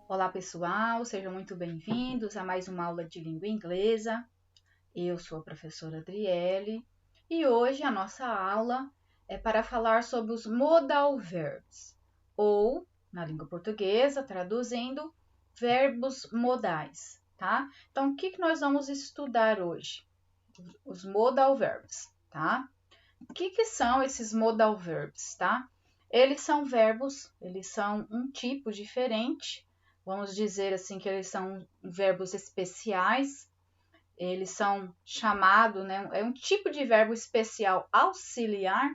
Olá pessoal, sejam muito bem-vindos a mais uma aula de língua inglesa. Eu sou a professora Adriele e hoje a nossa aula é para falar sobre os modal verbs, ou, na língua portuguesa, traduzindo, verbos modais, tá? Então, o que nós vamos estudar hoje? Os modal verbs, tá? O que são esses modal verbs, tá? Eles são verbos, eles são um tipo diferente. Vamos dizer assim que eles são verbos especiais. Eles são chamados, né? É um tipo de verbo especial auxiliar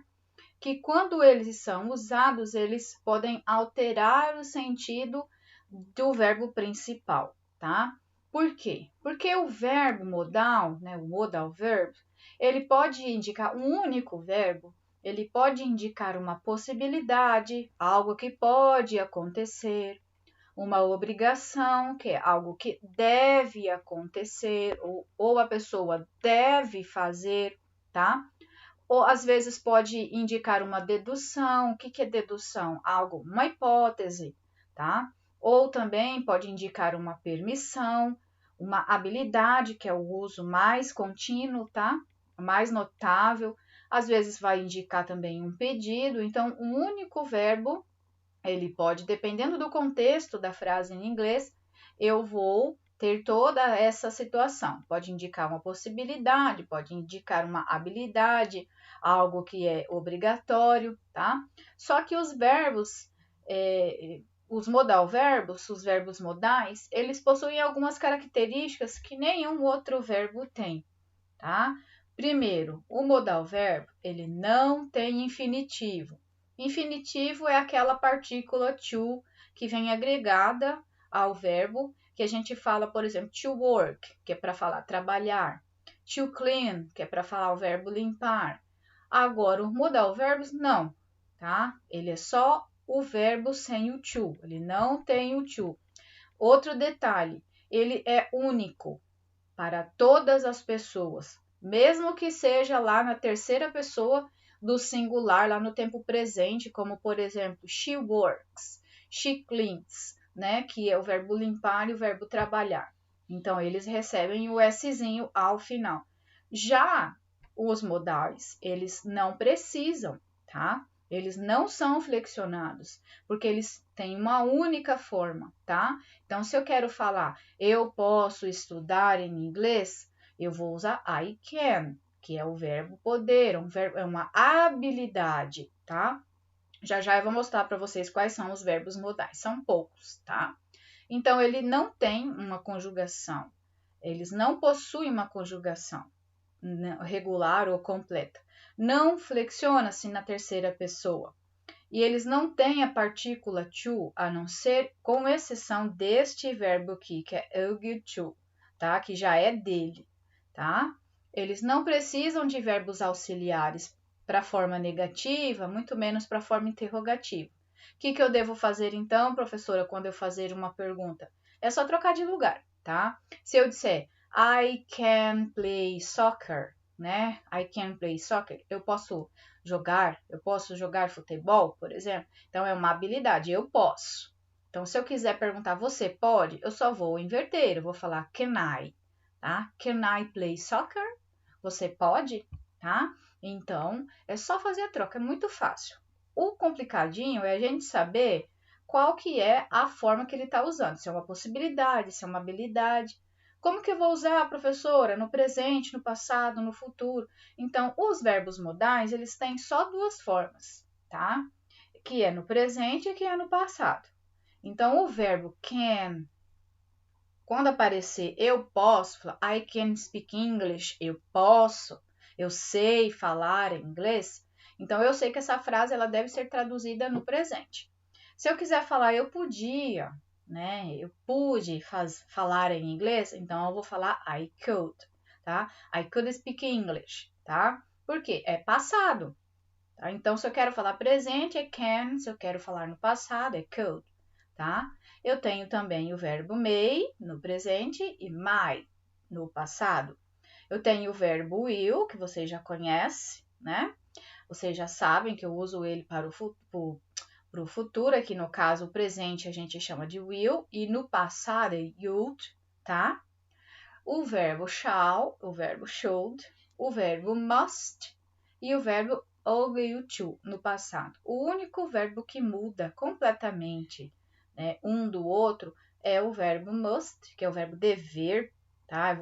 que quando eles são usados, eles podem alterar o sentido do verbo principal, tá? Por quê? Porque o verbo modal, né, o modal verb, ele pode indicar um único verbo, ele pode indicar uma possibilidade, algo que pode acontecer, uma obrigação, que é algo que deve acontecer, ou a pessoa deve fazer, tá? Ou às vezes pode indicar uma dedução. O que é dedução? Algo, uma hipótese, tá? Ou também pode indicar uma permissão, uma habilidade, que é o uso mais contínuo, tá? Mais notável. Às vezes vai indicar também um pedido. Então, um único verbo, ele pode, dependendo do contexto da frase em inglês, eu vou ter toda essa situação. Pode indicar uma possibilidade, pode indicar uma habilidade, algo que é obrigatório, tá? Só que os verbos, os modal verbos, os verbos modais, eles possuem algumas características que nenhum outro verbo tem, tá? Primeiro, o modal verbo, ele não tem infinitivo. Infinitivo é aquela partícula to que vem agregada ao verbo, que a gente fala, por exemplo, to work, que é para falar trabalhar, to clean, que é para falar o verbo limpar. Agora, o modal verbos, não, tá? Ele é só o verbo sem o to, ele não tem o to. Outro detalhe, ele é único para todas as pessoas, mesmo que seja lá na terceira pessoa do singular, lá no tempo presente, como por exemplo, she works, she cleans, né? Que é o verbo limpar e o verbo trabalhar. Então, eles recebem o Szinho ao final. Já os modais, eles não precisam, tá? Eles não são flexionados, porque eles têm uma única forma, tá? Então, se eu quero falar, eu posso estudar em inglês, eu vou usar I can, que é o verbo poder, é uma habilidade, tá? Já eu vou mostrar para vocês quais são os verbos modais, são poucos, tá? Então, ele não tem uma conjugação, eles não possuem uma conjugação regular ou completa. Não flexiona-se na terceira pessoa. E eles não têm a partícula to, a não ser com exceção deste verbo aqui, que é eu get to, tá? Que já é dele, tá? Eles não precisam de verbos auxiliares para a forma negativa, muito menos para a forma interrogativa. O que eu devo fazer então, professora, quando eu fazer uma pergunta? É só trocar de lugar, tá? Se eu disser I can play soccer, né? I can play soccer, eu posso jogar futebol, por exemplo. Então, é uma habilidade, eu posso. Então, se eu quiser perguntar, você pode? Eu só vou inverter, eu vou falar can I, tá? Can I play soccer? Você pode, tá? Então, é só fazer a troca, é muito fácil. O complicadinho é a gente saber qual que é a forma que ele está usando, se é uma possibilidade, se é uma habilidade. Como que eu vou usar, professora? No presente, no passado, no futuro? Então, os verbos modais, eles têm só duas formas, tá? Que é no presente e que é no passado. Então, o verbo can, quando aparecer eu posso, I can speak English, eu posso, eu sei falar inglês, então eu sei que essa frase ela deve ser traduzida no presente. Se eu quiser falar eu podia, né? Eu pude falar em inglês, então eu vou falar I could, tá? I could speak English, tá? Porque é passado, tá? Então se eu quero falar presente é can, se eu quero falar no passado é could, tá? Eu tenho também o verbo may no presente e might no passado. Eu tenho o verbo will, que vocês já conhecem, né? Vocês já sabem que eu uso ele para Para o futuro, aqui no caso, o presente a gente chama de will, e no passado é would, tá? O verbo shall, o verbo should, o verbo must e o verbo ought to no passado. O único verbo que muda completamente, né, um do outro é o verbo must, que é o verbo dever, tá?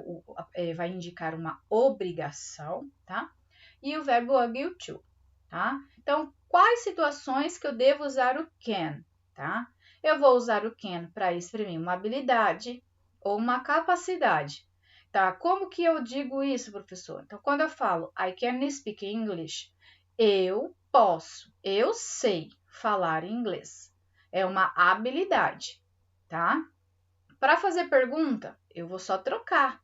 Vai indicar uma obrigação, tá? E o verbo ought to, tá? Então, quais situações que eu devo usar o can, tá? Eu vou usar o can para exprimir uma habilidade ou uma capacidade. Tá? Como que eu digo isso, professor? Então, quando eu falo I can speak English, eu posso, eu sei falar inglês. É uma habilidade, tá? Para fazer pergunta, eu vou só trocar.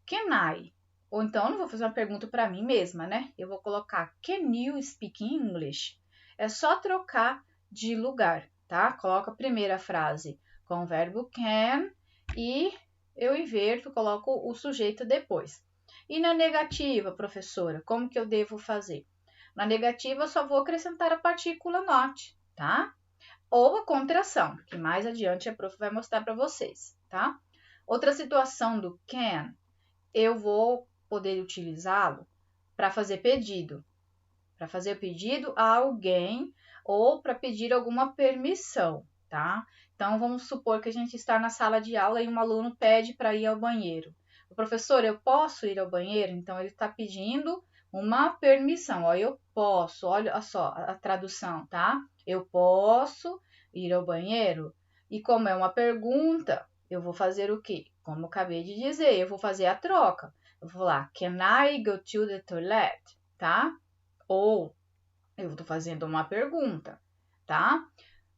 Can I? Ou então, eu não vou fazer uma pergunta para mim mesma, né? Eu vou colocar Can you speak English? É só trocar de lugar, tá? Coloca a primeira frase com o verbo can e eu inverto, coloco o sujeito depois. E na negativa, professora, como que eu devo fazer? Na negativa, eu só vou acrescentar a partícula not, tá? Ou a contração, que mais adiante a prof vai mostrar para vocês, tá? Outra situação do can, eu vou poder utilizá-lo para fazer pedido. Para fazer pedido a alguém ou para pedir alguma permissão, tá? Então, vamos supor que a gente está na sala de aula e um aluno pede para ir ao banheiro. O professor, eu posso ir ao banheiro? Então, ele está pedindo uma permissão. Ó, eu posso, olha só a tradução, tá? Eu posso ir ao banheiro? E como é uma pergunta, eu vou fazer o quê? Como eu acabei de dizer, eu vou fazer a troca. Eu vou lá, can I go to the toilet? Tá? Ou eu estou fazendo uma pergunta, tá?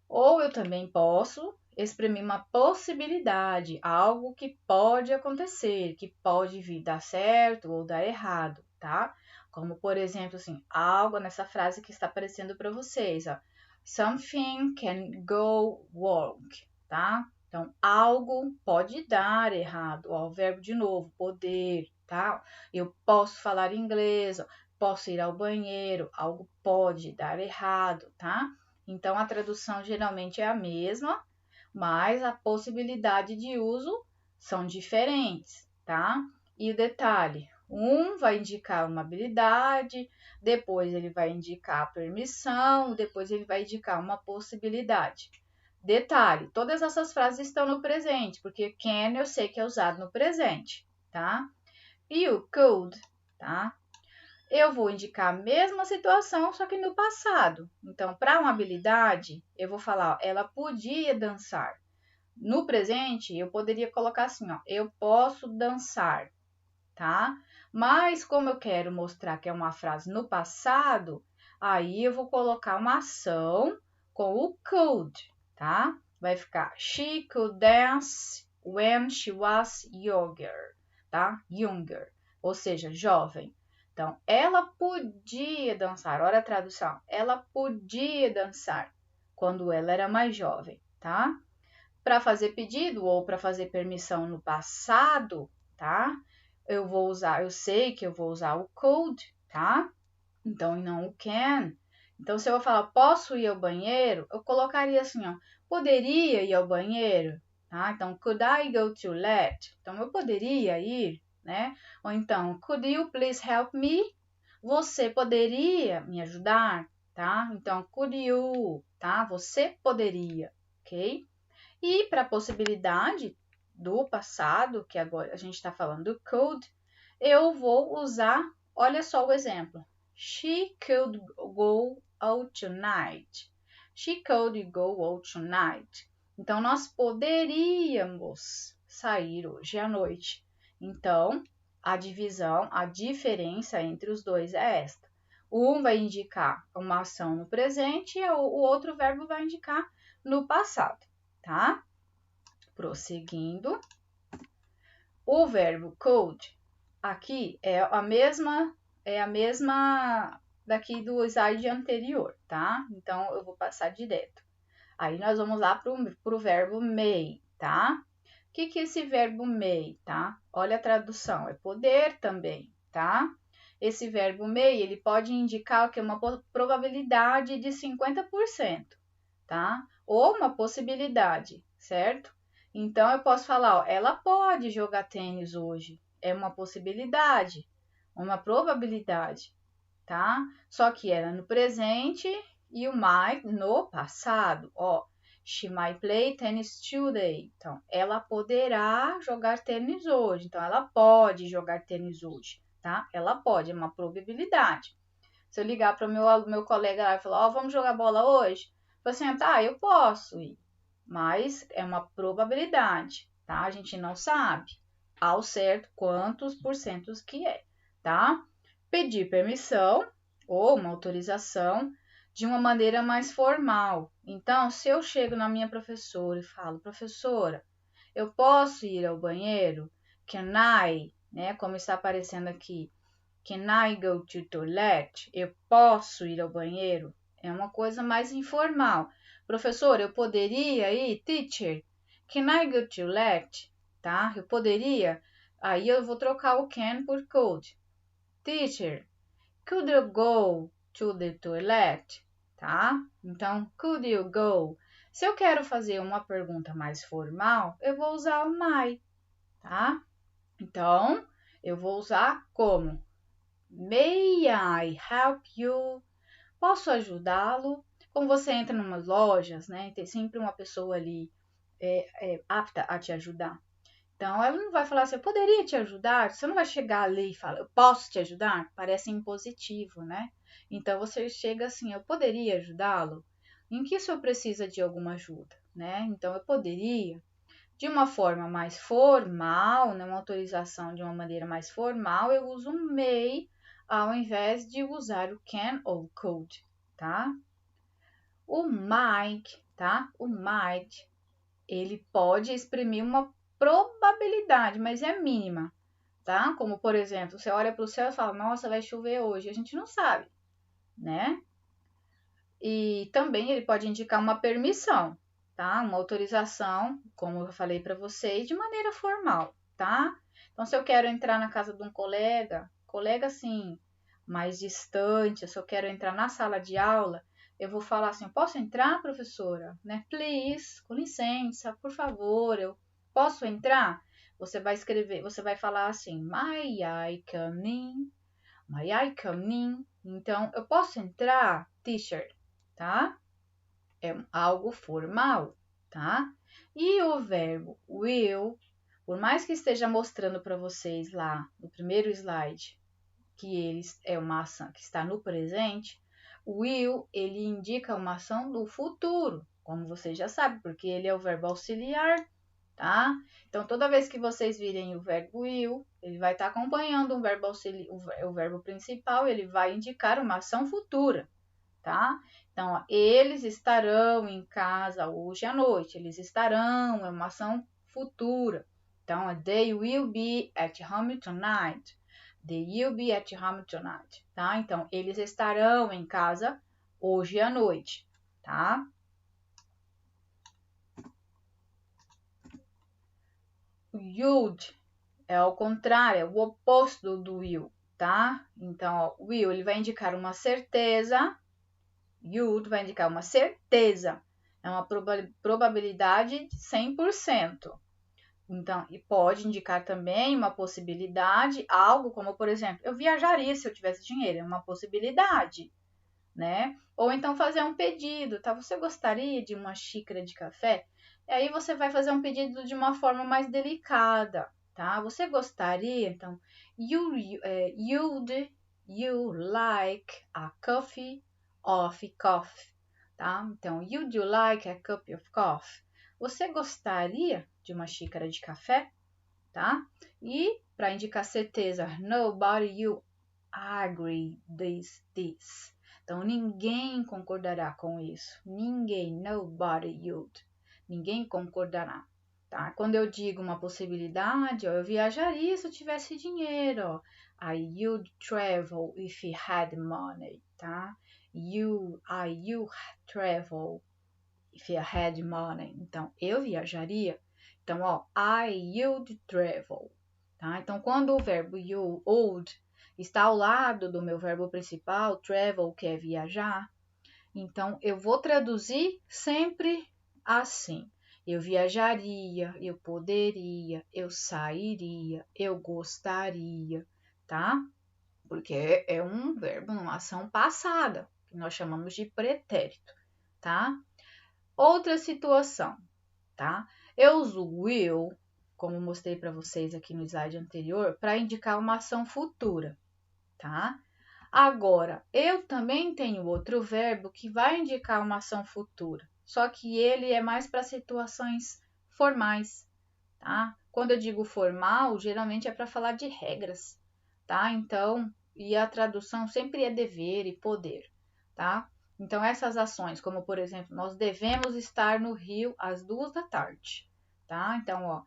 Ou eu também posso exprimir uma possibilidade, algo que pode acontecer, que pode vir dar certo ou dar errado, tá? Como, por exemplo, assim, algo nessa frase que está aparecendo para vocês, ó. Something can go wrong, tá? Então, algo pode dar errado, ó, o verbo de novo, poder, tá? Eu posso falar inglês, ó, posso ir ao banheiro, algo pode dar errado, tá? Então, a tradução geralmente é a mesma, mas a possibilidade de uso são diferentes, tá? E o detalhe, um vai indicar uma habilidade, depois ele vai indicar a permissão, depois ele vai indicar uma possibilidade. Detalhe, todas essas frases estão no presente, porque can eu sei que é usado no presente, tá? E o could, tá? Eu vou indicar a mesma situação, só que no passado. Então, para uma habilidade, eu vou falar, ó, ela podia dançar. No presente, eu poderia colocar assim, ó, eu posso dançar, tá? Mas como eu quero mostrar que é uma frase no passado, aí eu vou colocar uma ação com o could, tá? Vai ficar she could dance when she was younger, tá? Younger, ou seja, jovem. Então, ela podia dançar, olha a tradução, ela podia dançar quando ela era mais jovem, tá? Para fazer pedido ou para fazer permissão no passado, tá? Eu sei que eu vou usar o could, tá? Então, não o can. Então, se eu falar posso ir ao banheiro, eu colocaria assim, ó, poderia ir ao banheiro, tá? Então, could I go to let? Então, eu poderia ir, né? Ou então, could you please help me? Você poderia me ajudar, tá? Então, could you, tá? Você poderia, ok? E para a possibilidade do passado, que agora a gente está falando do could, eu vou usar, olha só o exemplo. She could go out tonight. She could go out tonight. Então, nós poderíamos sair hoje à noite. Então, a divisão, a diferença entre os dois é esta. Um vai indicar uma ação no presente e o outro verbo vai indicar no passado, tá? Prosseguindo. O verbo could aqui é a mesma daqui do slide anterior, tá? Então, eu vou passar direto. Aí, nós vamos lá para o verbo may, tá? O que é esse verbo may, tá? Olha a tradução, é poder também, tá? Esse verbo may, ele pode indicar que é uma probabilidade de 50%, tá? Ou uma possibilidade, certo? Então, eu posso falar, ó, ela pode jogar tênis hoje. É uma possibilidade, uma probabilidade, tá? Só que era no presente e o might no passado, ó. She might play tennis today. Então, ela poderá jogar tênis hoje. Então, ela pode jogar tênis hoje, tá? Ela pode, é uma probabilidade. Se eu ligar para o meu colega lá e falar, ó, vamos jogar bola hoje? Eu assim, tá, eu posso ir. Mas é uma probabilidade, tá? A gente não sabe ao certo quantos porcentos que é, tá? Pedir permissão ou uma autorização de uma maneira mais formal. Então, se eu chego na minha professora e falo, professora, eu posso ir ao banheiro? Can I, né? Como está aparecendo aqui, can I go to toilet? Eu posso ir ao banheiro? É uma coisa mais informal. Professor, eu poderia ir? Teacher, can I go to toilet? Tá? Eu poderia? Aí eu vou trocar o can por could. Teacher, could you go to the toilet? Tá? Então, could you go? Se eu quero fazer uma pergunta mais formal, eu vou usar o my, tá? Então, eu vou usar como? May I help you? Posso ajudá-lo? Como você entra em umas lojas, né? Tem sempre uma pessoa ali apta a te ajudar. Então, ela não vai falar assim, eu poderia te ajudar? Você não vai chegar ali e falar, eu posso te ajudar? Parece impositivo, né? Então, você chega assim, eu poderia ajudá-lo? Em que o senhor precisa de alguma ajuda, né? Então, eu poderia. De uma forma mais formal, né, uma autorização de uma maneira mais formal, eu uso um may ao invés de usar o can ou could, tá? O might, tá? O might, ele pode exprimir uma probabilidade, mas é mínima, tá? Como, por exemplo, você olha para o céu e fala, nossa, vai chover hoje. A gente não sabe, né? E também ele pode indicar uma permissão, tá? Uma autorização, como eu falei para vocês, de maneira formal, tá? Então, se eu quero entrar na casa de um colega assim, mais distante, se eu quero entrar na sala de aula, eu vou falar assim, posso entrar, professora? Né? Please, com licença, por favor, eu posso entrar? Você vai escrever, você vai falar assim, may I come in? May I come in? Então, eu posso entrar, teacher? Tá? É algo formal, tá? E o verbo will, por mais que esteja mostrando para vocês lá no primeiro slide que ele é uma ação que está no presente, o will, ele indica uma ação do futuro, como vocês já sabem, porque ele é o verbo auxiliar, tá? Então, toda vez que vocês virem o verbo will, ele vai estar acompanhando um verbo auxiliar, o verbo principal, ele vai indicar uma ação futura, tá? Então, ó, eles estarão em casa hoje à noite. Eles estarão, é uma ação futura. Então, they will be at home tonight. They will be at home tonight, tá? Então, eles estarão em casa hoje à noite, tá? O would é ao contrário, é o oposto do will, tá? Então, ó, will, ele vai indicar uma certeza. You'd vai indicar uma certeza, é uma probabilidade de 100%. Então, e pode indicar também uma possibilidade, algo como, por exemplo, eu viajaria se eu tivesse dinheiro, é uma possibilidade, né? Ou então fazer um pedido, tá? Você gostaria de uma xícara de café? E aí você vai fazer um pedido de uma forma mais delicada, tá? Você gostaria, então, you like a coffee of coffee, tá? Então, would you like a cup of coffee? Você gostaria de uma xícara de café, tá? E para indicar certeza, nobody you agree this. Então, ninguém concordará com isso. Ninguém, nobody you'd. Ninguém concordará, tá? Quando eu digo uma possibilidade, ó, eu viajaria se eu tivesse dinheiro, ó. I would travel if I had money, tá? You travel if I had money. Então, eu viajaria. Então, ó, I would travel, tá? Então, quando o verbo you, would, está ao lado do meu verbo principal, travel, que é viajar, Então, eu vou traduzir sempre assim. Eu viajaria, eu poderia, eu sairia, eu gostaria, tá? Porque é um verbo numa ação passada, que nós chamamos de pretérito, tá? Outra situação, tá? Eu uso will, como mostrei para vocês aqui no slide anterior, para indicar uma ação futura, tá? Agora, eu também tenho outro verbo que vai indicar uma ação futura, só que ele é mais para situações formais, tá? Quando eu digo formal, geralmente é para falar de regras, tá? Então, e a tradução sempre é dever e poder, tá? Então, essas ações, como por exemplo, nós devemos estar no Rio às 2 da tarde, tá? Então, ó,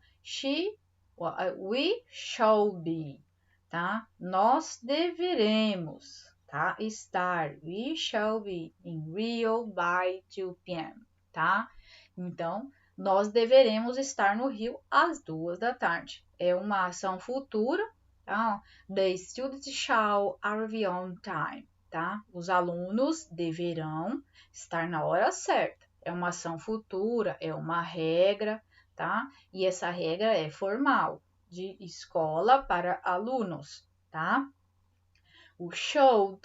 we shall be, tá? Nós deveremos, tá? Estar, we shall be in Rio by 2 p.m., tá? Então, nós deveremos estar no Rio às 2 da tarde. É uma ação futura, tá? The students shall arrive on time, tá? Os alunos deverão estar na hora certa. É uma ação futura, é uma regra, tá? E essa regra é formal, de escola para alunos, tá? O should,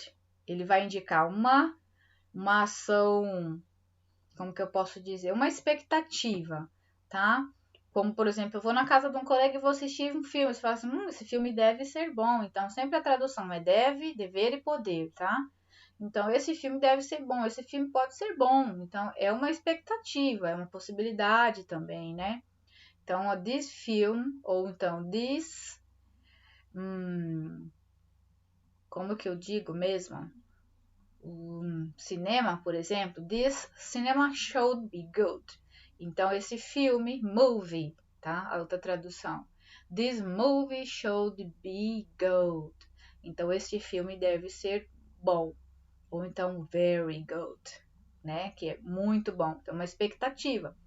ele vai indicar uma ação, como que eu posso dizer? Uma expectativa, tá? Como, por exemplo, eu vou na casa de um colega e vou assistir um filme. Você fala assim, esse filme deve ser bom. Então, sempre a tradução é deve, dever e poder, tá? Então, esse filme deve ser bom, esse filme pode ser bom. Então, é uma expectativa, é uma possibilidade também, né? Então, this film, ou então this... como que eu digo mesmo? Cinema, por exemplo, this cinema should be good. Então, esse filme, movie, tá? A outra tradução. This movie should be good. Então, este filme deve ser bom. Ou então, very good, né? Que é muito bom. Então, uma expectativa.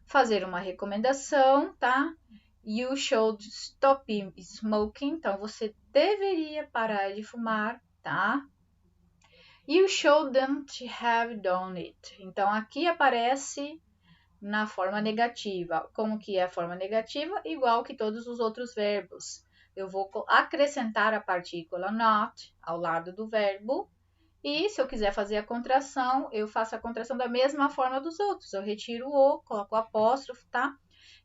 Fazer uma recomendação, tá? You should stop smoking. Então, você deveria parar de fumar, tá? You shouldn't have done it. Então, aqui aparece na forma negativa. Como que é a forma negativa? Igual que todos os outros verbos. Eu vou acrescentar a partícula not ao lado do verbo. E se eu quiser fazer a contração, eu faço a contração da mesma forma dos outros. Eu retiro o, coloco o apóstrofo, tá?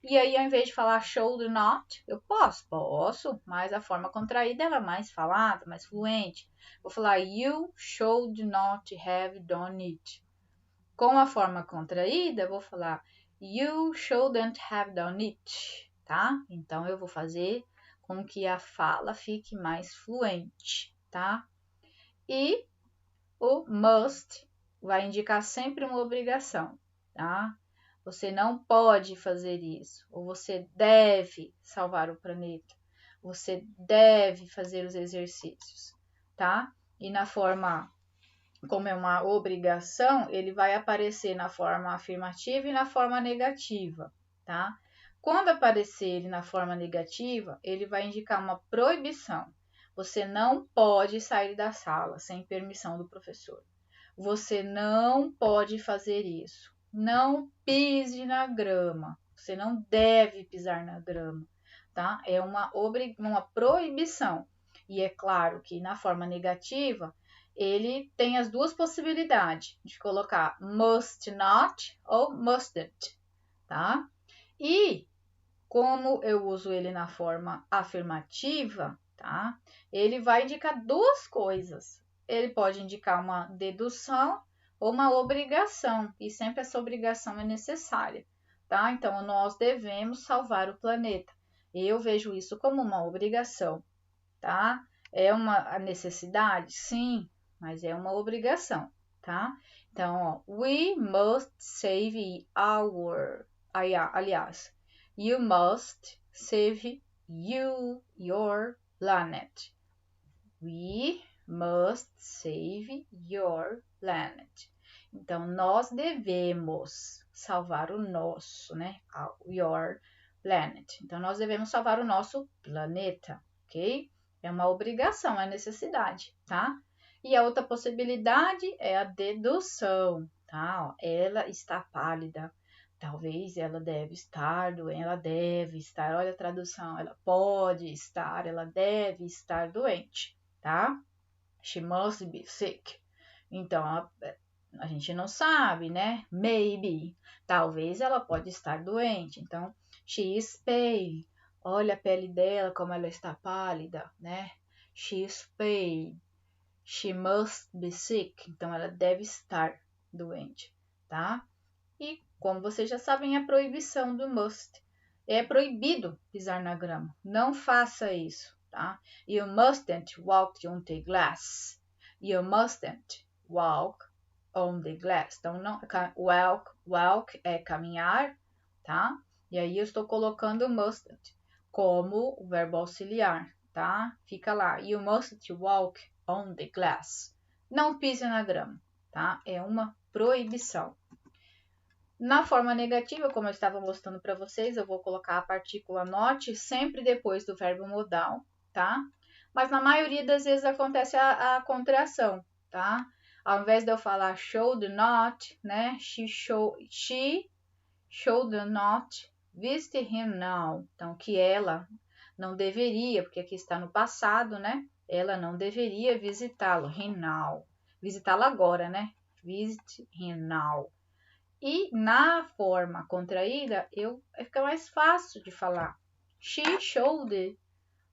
E aí, ao invés de falar should not, eu posso, mas a forma contraída ela é mais falada, mais fluente. Vou falar you should not have done it. Com a forma contraída, eu vou falar you shouldn't have done it, tá? Então, eu vou fazer com que a fala fique mais fluente, tá? E o must vai indicar sempre uma obrigação, tá? Você não pode fazer isso, ou você deve salvar o planeta, você deve fazer os exercícios, tá? E na forma, como é uma obrigação, ele vai aparecer na forma afirmativa e na forma negativa, tá? Quando aparecer ele na forma negativa, ele vai indicar uma proibição. Você não pode sair da sala sem permissão do professor. Você não pode fazer isso. Não pise na grama. Você não deve pisar na grama, tá? É uma proibição. E é claro que na forma negativa, ele tem as duas possibilidades de colocar must not ou mustn't, tá? E como eu uso ele na forma afirmativa, tá? Ele vai indicar duas coisas. Ele pode indicar uma dedução ou uma obrigação, e sempre essa obrigação é necessária, tá? Então, nós devemos salvar o planeta. Eu vejo isso como uma obrigação, tá? É uma necessidade? Sim, mas é uma obrigação, tá? Então, ó, we must save our... Aliás, you must save your planet. We must save your planet. Então, nós devemos salvar o nosso, né? Your planet. Então, nós devemos salvar o nosso planeta, ok? É uma obrigação, é necessidade, tá? E a outra possibilidade é a dedução, tá? Ó, ela está pálida. Talvez ela deve estar doente, ela deve estar, olha a tradução, ela pode estar, ela deve estar doente, tá? She must be sick. Então, a gente não sabe, né? Maybe. Talvez ela pode estar doente. Então, she is pale. Olha a pele dela, como ela está pálida, né? She is pale. She must be sick. Então, ela deve estar doente, tá? E, como vocês já sabem, a proibição do must. É proibido pisar na grama. Não faça isso, tá? You mustn't walk on the glass. You mustn't walk on the glass. Então, não, walk é caminhar, tá? E aí eu estou colocando mustn't como o verbo auxiliar, tá? Fica lá. You mustn't walk on the glass. Não pise na grama, tá? É uma proibição. Na forma negativa, como eu estava mostrando para vocês, eu vou colocar a partícula not sempre depois do verbo modal, tá? Mas na maioria das vezes acontece a contração, tá? Ao invés de eu falar should not, né? She should not visit him now. Então, que ela não deveria, porque aqui está no passado, né? Ela não deveria visitá-lo, him now. Visitá-lo agora, né? Visit him now. E na forma contraída, fica mais fácil de falar. She should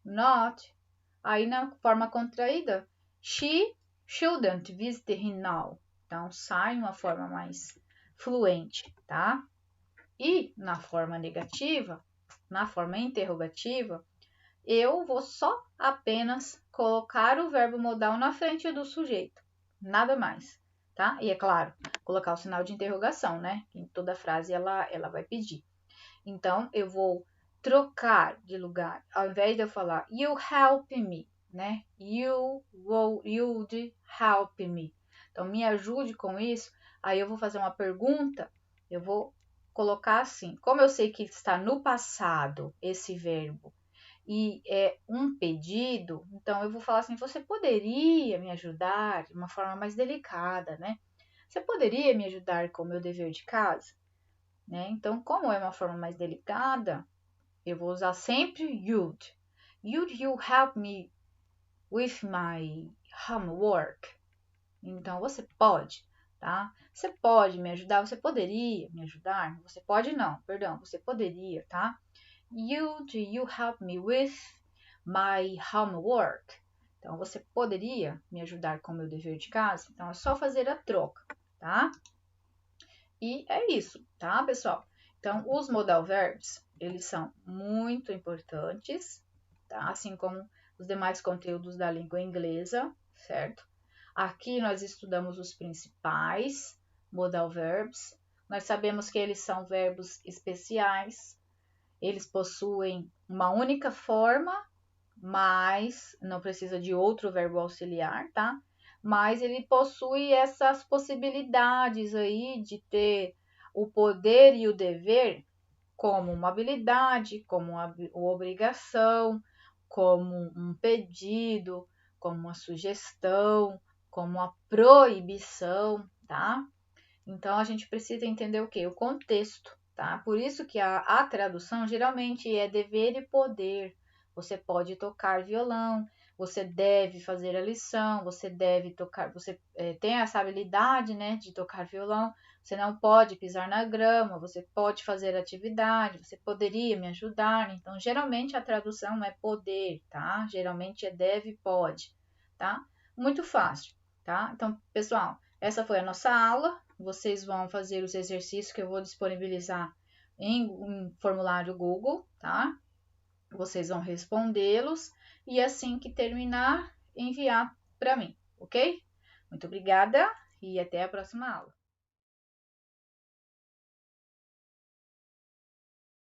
not. Aí na forma contraída, she shouldn't visit him now. Então sai uma forma mais fluente, tá? E na forma negativa, na forma interrogativa, eu vou só apenas colocar o verbo modal na frente do sujeito, nada mais, tá? E é claro, colocar o sinal de interrogação, né? Em toda frase ela vai pedir. Então, eu vou trocar de lugar, ao invés de eu falar you help me, né? You'd help me. Então, me ajude com isso. Aí eu vou fazer uma pergunta, eu vou colocar assim, como eu sei que está no passado esse verbo, e é um pedido, então eu vou falar assim, você poderia me ajudar de uma forma mais delicada, né? Você poderia me ajudar com o meu dever de casa? Né? Então, como é uma forma mais delicada, eu vou usar sempre you'd. You'd you help me with my homework? Então, você pode, tá? Você pode me ajudar, você poderia me ajudar? Você pode não, perdão, você poderia, tá? Would you help me with my homework? Então, você poderia me ajudar com o meu dever de casa? Então, é só fazer a troca, tá? E é isso, tá, pessoal? Então, os modal verbs, eles são muito importantes, tá? Assim como os demais conteúdos da língua inglesa, certo? Aqui nós estudamos os principais modal verbs. Nós sabemos que eles são verbos especiais, eles possuem uma única forma, mas não precisa de outro verbo auxiliar, tá? Mas ele possui essas possibilidades aí de ter o poder e o dever como uma habilidade, como uma obrigação, como um pedido, como uma sugestão, como uma proibição, tá? Então a gente precisa entender o quê? O contexto. Tá? Por isso que a tradução geralmente é dever e poder. Você pode tocar violão, você deve fazer a lição, você deve tocar, você tem essa habilidade, né, de tocar violão, você não pode pisar na grama, você pode fazer atividade, você poderia me ajudar. Então, geralmente a tradução é poder, tá? Geralmente é deve e pode, tá? Muito fácil, tá? Então, pessoal, essa foi a nossa aula. Vocês vão fazer os exercícios que eu vou disponibilizar em um formulário Google, tá? Vocês vão respondê-los e assim que terminar, enviar para mim, ok? Muito obrigada e até a próxima aula.